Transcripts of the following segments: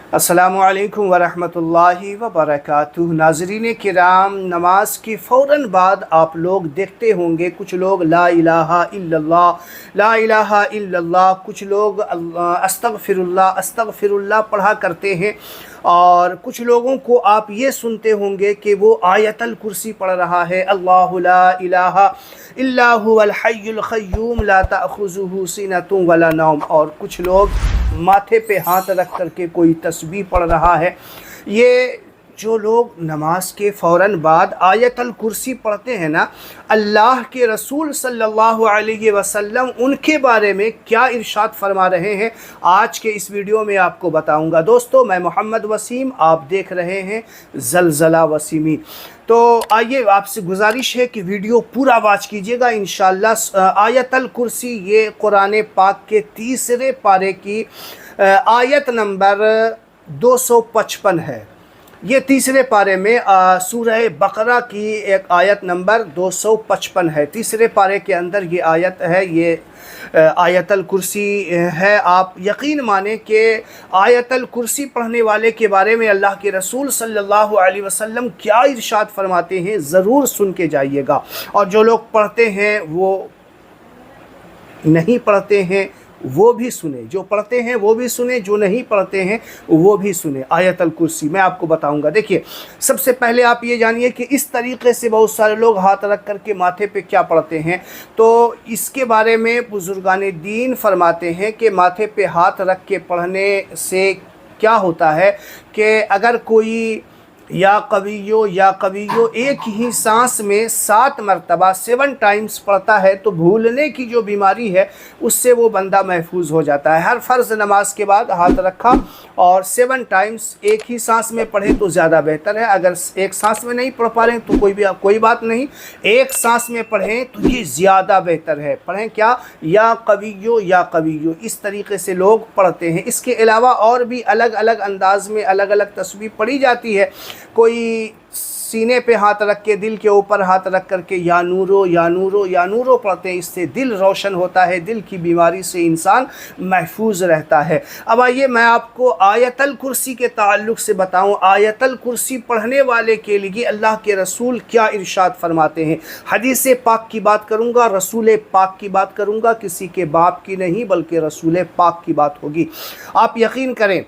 अस्सलामु अलैकुम वरहमतुल्लाहि वबरकातुहू। नाज़रीन किराम, नमाज के फ़ौरन बाद आप लोग देखते होंगे कुछ लोग ला इलाहा इल्लल्लाह, कुछ लोग अस्तगफिरुल्लाह पढ़ा करते हैं। और कुछ लोगों को आप ये सुनते होंगे कि वो आयतल कुर्सी पढ़ रहा है, अल्लाहु ला इलाहा इल्ला हुवल हय्युल क़य्यूम ला तअख़ुज़ुहु सिनतुन वला नौम। और कुछ लोग माथे पे हाथ रख करके कोई तस्बीह पढ़ रहा है। ये जो लोग नमाज के फ़ौरन बाद आयतल कुर्सी पढ़ते हैं ना, अल्लाह के रसूल सल्लल्लाहु अलैहि वसल्लम उनके बारे में क्या इरशाद फरमा रहे हैं, आज के इस वीडियो में आपको बताऊंगा। दोस्तों, मैं मोहम्मद वसीम, आप देख रहे हैं ज़लज़ला वसीमी। तो आइए, आपसे गुजारिश है कि वीडियो पूरा वॉच कीजिएगा इंशाअल्लाह। आयतल कुर्सी ये कुरान पाक के तीसरे पारे की आयत नंबर 255 है। ये तीसरे पारे में सूरह बकरा की एक आयत नंबर 255 है। तीसरे पारे के अंदर ये आयत है, ये आयतल कुर्सी है। आप यकीन माने कि आयतल कुर्सी पढ़ने वाले के बारे में अल्लाह के रसूल सल्लल्लाहु अलैहि वसल्लम क्या इरशाद फरमाते हैं, ज़रूर सुन के जाइएगा। और जो लोग पढ़ते हैं वो नहीं पढ़ते हैं वो भी सुने, जो पढ़ते हैं वो भी सुने, जो नहीं पढ़ते हैं वो भी सुने। आयतल कुर्सी मैं आपको बताऊंगा। देखिए, सबसे पहले आप ये जानिए कि इस तरीक़े से बहुत सारे लोग हाथ रख करके माथे पे क्या पढ़ते हैं। तो इसके बारे में बुज़ुर्गान दीन फरमाते हैं कि माथे पे हाथ रख के पढ़ने से क्या होता है कि अगर कोई या कवियो एक ही सांस में 7 मरतबा 7 टाइम्स पढ़ता है तो भूलने की जो बीमारी है उससे वो बंदा महफूज हो जाता है। हर फ़र्ज़ नमाज के बाद हाथ रखा और 7 टाइम्स एक ही सांस में पढ़े तो ज़्यादा बेहतर है। अगर एक सांस में नहीं पढ़ पा रहे हैं तो कोई बात नहीं, एक सांस में पढ़ें तो ये ज़्यादा बेहतर है। पढ़ें क्या, या कवियो, इस तरीक़े से लोग पढ़ते हैं। इसके अलावा और भी अलग अलग अंदाज में अलग अलग तस्बीह पढ़ी जाती है। कोई सीने पे हाथ रख के, दिल के ऊपर हाथ रख करके या नूरो पढ़ते हैं। इससे दिल रोशन होता है, दिल की बीमारी से इंसान महफूज रहता है। अब आइए, मैं आपको आयतल कुर्सी के ताल्लुक़ से बताऊं, आयतल कुर्सी पढ़ने वाले के लिए अल्लाह के रसूल क्या इरशाद फरमाते हैं। हदीस पाक की बात करूंगा, रसूल पाक की बात करूंगा, किसी के बाप की नहीं बल्कि रसूल पाक की बात होगी। आप यकीन करें,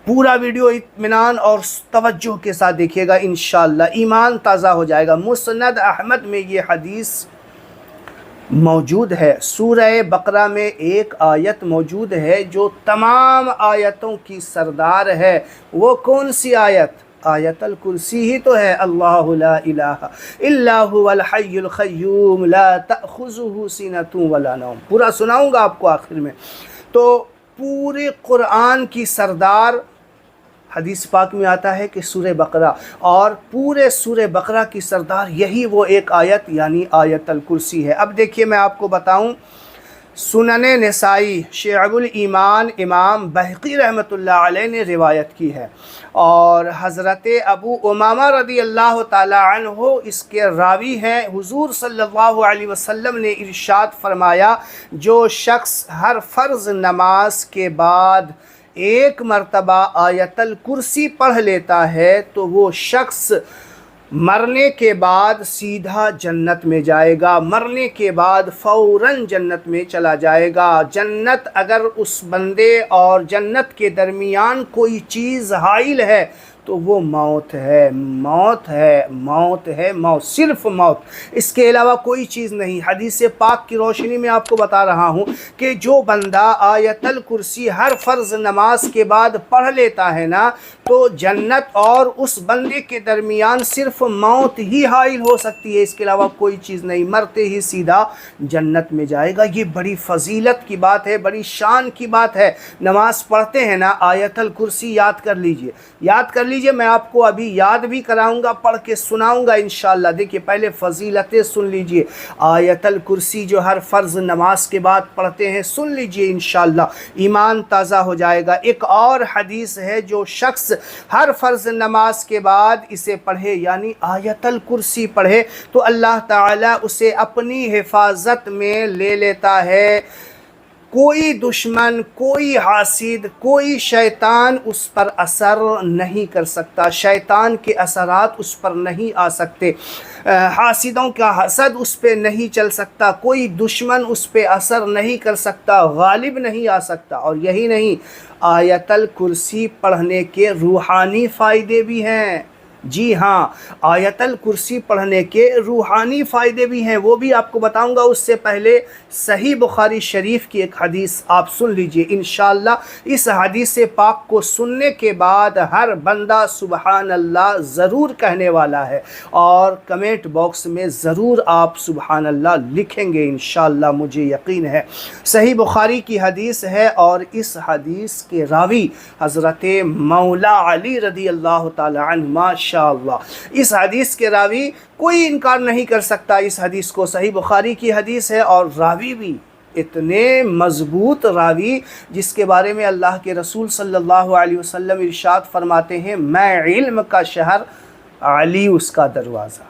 पूरा वीडियो इत्मीनान और तवज्जो के साथ देखिएगा, इंशाअल्लाह ईमान ताज़ा हो जाएगा। मुस्नद अहमद में ये हदीस मौजूद है। सूरह बकरा में एक आयत मौजूद है जो तमाम आयतों की सरदार है। वो कौन सी आयत? आयतल कुर्सी ही तो है। अल्लाहु ला इलाहा इल्ला हुवल हय्युल क़य्यूम ला तअख़ुज़ुहु सिनतुन वला नौम। पूरा सुनाऊंगा आपको आखिर में। तो पूरे कुरान की सरदार हदीस पाक में आता है कि सूरह बकरा, और पूरे सूरह बकरा की सरदार यही वो एक आयत यानी आयतल कुर्सी है। अब देखिए, मैं आपको बताऊं, सुनने नसाई शेअबुल ईमान इमाम बहक़ी रहमतुल्लाह अलैह ने रिवायत की है। और हज़रत अबू उमामा रदी अल्लाह ताला अन्हु इसके रावी हैं। हुज़ूर सल्लल्लाहु अलैहि वसल्लम ने इरशाद फरमाया, जो शख्स हर फ़र्ज़ नमाज के बाद एक मरतबा आयतल कुर्सी पढ़ लेता है तो वो शख्स मरने के बाद सीधा जन्नत में जाएगा, मरने के बाद फ़ौरन जन्नत में चला जाएगा। जन्नत, अगर उस बंदे और जन्नत के दरमियान कोई चीज़ हाइल है तो वो मौत है, मौत, सिर्फ मौत, इसके अलावा कोई चीज़ नहीं। हदीस पाक की रोशनी में आपको बता रहा हूँ कि जो बंदा आयतल कुर्सी हर फ़र्ज़ नमाज के बाद पढ़ लेता है ना, तो जन्नत और उस बंदे के दरमियान सिर्फ मौत ही हाइल हो सकती है, इसके अलावा कोई चीज़ नहीं। मरते ही सीधा जन्नत में जाएगा। ये बड़ी फ़जीलत की बात है, बड़ी शान की बात है। नमाज पढ़ते हैं ना, आयतल कुर्सी याद कर लीजिए, मैं आपको अभी याद भी कराऊंगा, पढ़ के सुनाऊंगा इंशाअल्लाह। देखिए, पहले फ़जीलतें सुन लीजिए। आयतल कुर्सी जो हर फ़र्ज़ नमाज के बाद पढ़ते हैं, सुन लीजिए, इंशाअल्लाह ईमान ताज़ा हो जाएगा। एक और हदीस है, जो शख्स हर फ़र्ज़ नमाज के बाद इसे पढ़े यानी आयतल कुर्सी पढ़े तो अल्लाह ताला उसे अपनी हिफाजत में ले लेता है। कोई दुश्मन, कोई हासिद, कोई शैतान उस पर असर नहीं कर सकता, शैतान के असरात उस पर नहीं आ सकते, हासिदों का हसद उस पर नहीं चल सकता, कोई दुश्मन उस पर असर नहीं कर सकता, गालिब नहीं आ सकता। और यही नहीं, आयतल कुर्सी पढ़ने के रूहानी फ़ायदे भी हैं। जी हाँ, आयतल कुर्सी पढ़ने के रूहानी फ़ायदे भी हैं, वो भी आपको बताऊंगा। उससे पहले सही बुखारी शरीफ की एक हदीस आप सुन लीजिए। इंशाअल्लाह इस हदीस पाक को सुनने के बाद हर बंदा सुबहान अल्लाह ज़रूर कहने वाला है और कमेंट बॉक्स में ज़रूर आप सुबहान अल्लाह लिखेंगे इंशाअल्लाह, मुझे यकीन है। सही बुखारी की हदीस है और इस हदीस के रावी हज़रत मौला अली रदी अल्लाह ताला अन्हु, माशाअल्लाह। इस हदीस के रावी कोई इनकार नहीं कर सकता इस हदीस को, सही बुखारी की हदीस है और रावी भी इतने मज़बूत रावी जिसके बारे में अल्लाह के रसूल सल्लल्लाहु अलैहि वसल्लम इरशाद फरमाते हैं, मैं इल्म का शहर, अली उसका दरवाज़ा।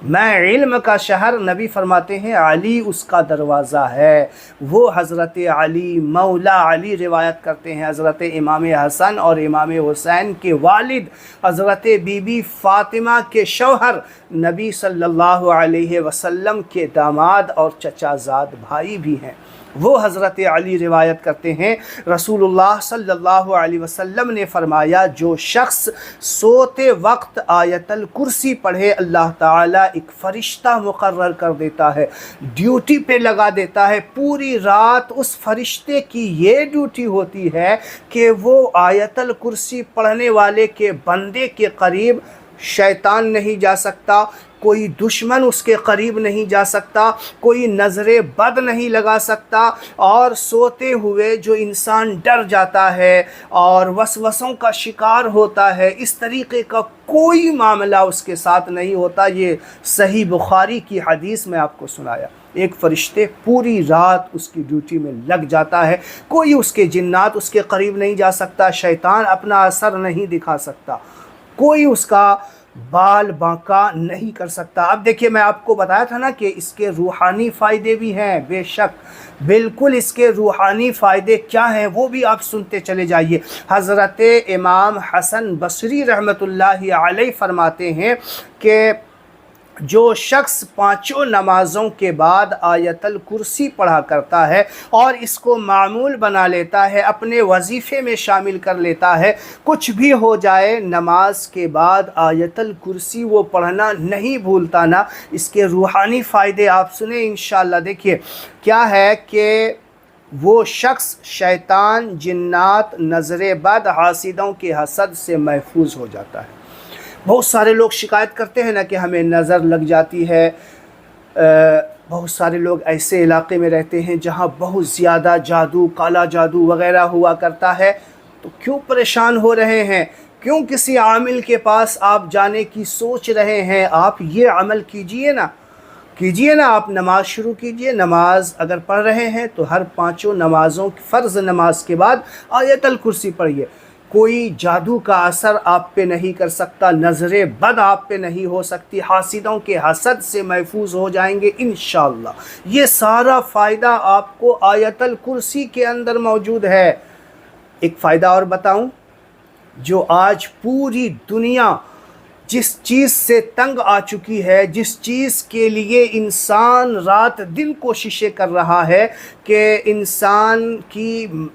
मैं इल्म का शहर, नबी फरमाते हैं अली उसका दरवाज़ा है। वो हज़रत अली, मौला अली रिवायत करते हैं, हज़रत इमाम हसन और इमाम हुसैन के वालिद, हज़रत बीबी फ़ातिमा के शौहर, नबी सल्लल्लाहु अलैहि वसल्लम के दामाद और चचाज़ाद भाई भी हैं। वो हज़रत अली रिवायत करते हैं, रसूलुल्लाह सल्लल्लाहु अलैहि वसल्लम ने फरमाया, जो शख्स सोते वक्त आयतल कुर्सी पढ़े, अल्लाह ताला एक फ़रिश्ता मुकर्रर कर देता है, ड्यूटी पे लगा देता है। पूरी रात उस फ़रिश्ते की ये ड्यूटी होती है कि वो आयतल कुर्सी पढ़ने वाले के बंदे के करीब शैतान नहीं जा सकता, कोई दुश्मन उसके करीब नहीं जा सकता, कोई नज़रे बद नहीं लगा सकता, और सोते हुए जो इंसान डर जाता है और वसवसों का शिकार होता है, इस तरीक़े का कोई मामला उसके साथ नहीं होता। ये सही बुखारी की हदीस में आपको सुनाया। एक फ़रिश्ते पूरी रात उसकी ड्यूटी में लग जाता है, कोई उसके जिन्नात उसके करीब नहीं जा सकता, शैतान अपना असर नहीं दिखा सकता, कोई उसका बाल बांका नहीं कर सकता। अब देखिए, मैं आपको बताया था ना कि इसके रूहानी फ़ायदे भी हैं, बेशक बिल्कुल इसके रूहानी फ़ायदे क्या हैं वो भी आप सुनते चले जाइए। हज़रत इमाम हसन बसरी रहमतुल्लाहि अलैह फरमाते हैं कि जो शख्स पाँचों नमाज़ों के बाद आयतल कुर्सी पढ़ा करता है और इसको मामूल बना लेता है, अपने वजीफ़े में शामिल कर लेता है, कुछ भी हो जाए नमाज के बाद आयतल कुर्सी वो पढ़ना नहीं भूलता ना। इसके रूहानी फ़ायदे आप सुने इंशाअल्लाह। देखिए क्या है कि वो शख्स शैतान, जिन्नात, नज़र बद, हासिदों के हसद से महफूज हो जाता है। बहुत सारे लोग शिकायत करते हैं ना कि हमें नज़र लग जाती है। बहुत सारे लोग ऐसे इलाके में रहते हैं जहाँ बहुत ज़्यादा जादू, काला जादू वग़ैरह हुआ करता है, तो क्यों परेशान हो रहे हैं? क्यों किसी आमिल के पास आप जाने की सोच रहे हैं? आप ये अमल कीजिए ना, आप नमाज शुरू कीजिए। नमाज अगर पढ़ रहे हैं तो हर पाँचों नमाज़ों, फ़र्ज़ नमाज के बाद आयतल कुर्सी पढ़िए। कोई जादू का असर आप पे नहीं कर सकता, नज़रे बद आप पे नहीं हो सकती, हासिदों के हसद से महफूज हो जाएंगे इंशाअल्लाह। ये सारा फ़ायदा आपको आयतल कुर्सी के अंदर मौजूद है। एक फ़ायदा और बताऊं, जो आज पूरी दुनिया जिस चीज़ से तंग आ चुकी है, जिस चीज़ के लिए इंसान रात दिन कोशिशें कर रहा है कि इंसान की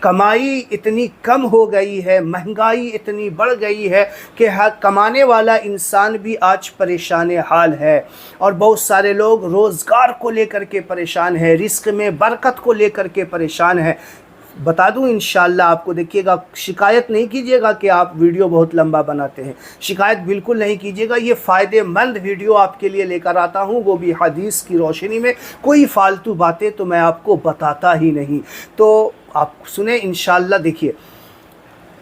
कमाई इतनी कम हो गई है, महंगाई इतनी बढ़ गई है कि कमाने वाला इंसान भी आज परेशान हाल है, और बहुत सारे लोग रोज़गार को लेकर के परेशान है, रिस्क में बरकत को लेकर के परेशान है। बता दूं इंशाअल्लाह आपको, देखिएगा, शिकायत नहीं कीजिएगा कि आप वीडियो बहुत लंबा बनाते हैं, शिकायत बिल्कुल नहीं कीजिएगा। ये फ़ायदेमंद वीडियो आपके लिए लेकर आता हूं, वो भी हदीस की रोशनी में। कोई फालतू बातें तो मैं आपको बताता ही नहीं, तो आप सुने इंशाअल्लाह। देखिए,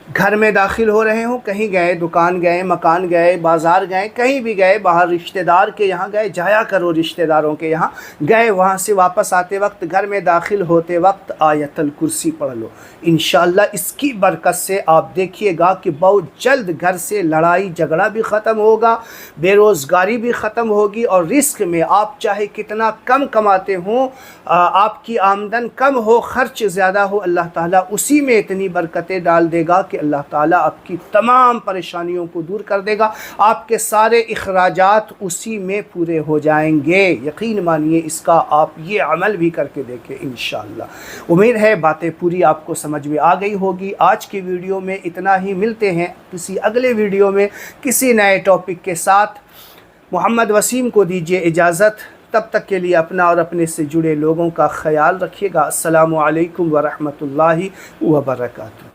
घर گھر میں داخل ہو رہے ہوں، کہیں گئے، دکان گئے، مکان گئے، بازار گئے، کہیں بھی گئے، باہر رشتہ دار کے یہاں گئے، جایا کرو رشتہ داروں کے یہاں گئے، وہاں سے واپس آتے وقت، گھر میں داخل ہوتے وقت آیت الکرسی پڑھ لو۔ انشاءاللہ اس کی برکت سے آپ دیکھیے گا کہ بہت جلد گھر سے لڑائی جھگڑا بھی ختم ہوگا، بے روزگاری بھی ختم ہوگی، اور رزق میں آپ چاہے کتنا کم کماتے ہوں، آپ کی آمدن کم ہو، خرچ زیادہ ہو، اللہ تعالیٰ اسی میں اتنی برکتیں ڈال دے گا کہ اللہ تعالیٰ آپ کی تمام پریشانیوں کو دور کر دے گا، آپ کے سارے اخراجات اسی میں پورے ہو جائیں گے۔ یقین مانیے اس کا، آپ یہ عمل بھی کر کے دیکھیں انشاءاللہ۔ امید ہے باتیں پوری آپ کو سمجھ میں آ گئی ہوگی۔ آج کی ویڈیو میں اتنا ہی، ملتے ہیں کسی اگلے ویڈیو میں کسی نئے ٹاپک کے ساتھ۔ محمد وسیم کو دیجیے اجازت، تب تک کے لیے اپنا اور اپنے سے جڑے لوگوں کا خیال رکھیے گا۔ السلام علیکم ورحمۃ اللہ وبرکاتہ۔